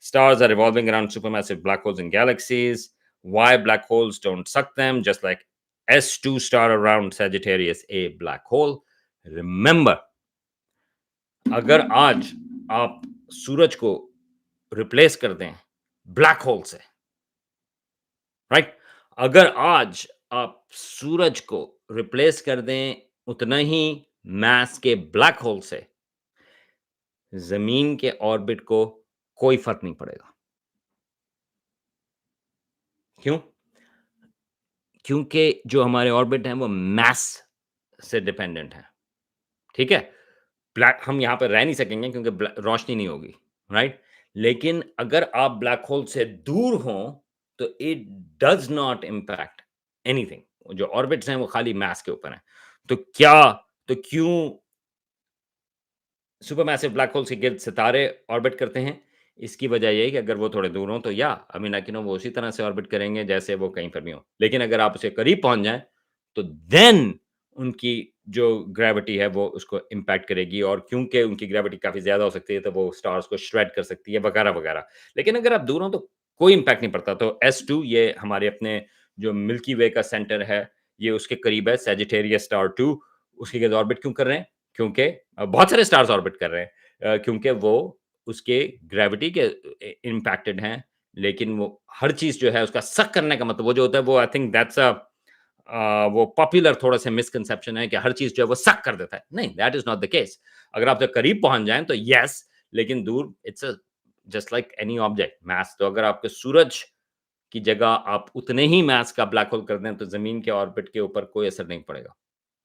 Stars are revolving around supermassive black holes in galaxies. Why black holes don't suck them, just like S2 star around Sagittarius A black hole. Remember, अगर आज आप सूरज को replace कर दें black hole से, right? अगर आज आप सूरज को रिप्लेस कर दें उतना ही मास के ब्लैक होल से, जमीन के ऑर्बिट को कोई फर्क नहीं पड़ेगा। क्यों? क्योंकि जो हमारे ऑर्बिट हैं वो मास से डिपेंडेंट हैं, ठीक है? ब्लैक हम यहाँ पे रह नहीं सकेंगे क्योंकि रोशनी नहीं होगी, राइट? लेकिन अगर आप ब्लैक होल से दूर हों तो it does not impact anything. जो ऑर्बिट्स हैं वो खाली मास के ऊपर हैं। तो क्या तो क्यों सुपरमैसिव ब्लैक होल के गिर्द सितारे ऑर्बिट करते हैं? इसकी वजह ये है कि अगर वो थोड़े दूर हों तो आई मीन लाइक वो उसी तरह से ऑर्बिट करेंगे जैसे वो कहीं पर भी हों। लेकिन अगर आप उसके करीब पहुँच जाएँ तो देन उनकी जो ग्रेविटी है वो उसको इम्पैक्ट करेगी, और क्योंकि उनकी ग्रेविटी काफ़ी ज़्यादा हो सकती है तो वो स्टार्स को श्रेड कर सकती है वगैरह-वगैरह। लेकिन अगर आप दूर हो तो कोई इम्पैक्ट नहीं पड़ता। तो S2 ये हमारे अपने जो मिल्की वे का सेंटर है, ये उसके करीब है, सैजिटेरियस स्टार 2 उसके गिर्द ऑर्बिट क्यों कर रहे हैं? क्योंकि बहुत सारे स्टार्स ऑर्बिट कर रहे हैं, क्योंकि वो उसके ग्रेविटी के इम्पैक्टेड हैं, लेकिन वो हर चीज़ जो है उसका सक करने का मतलब वो जो होता है वो आई थिंक दैट्स वो पॉपुलर थोड़ा-सा मिसकंसेप्शन है कि हर चीज़ जो है वो सक कर देता है। नहीं, that is not the case. अगर आप जब करीब पहुँच जाएँ तो येस, लेकिन दूर it's just like any object मास। तो अगर आपके सूरज की जगह आप उतने ही मास का ब्लैक होल कर दें तो ज़मीन के ऑर्बिट के ऊपर कोई असर नहीं पड़ेगा।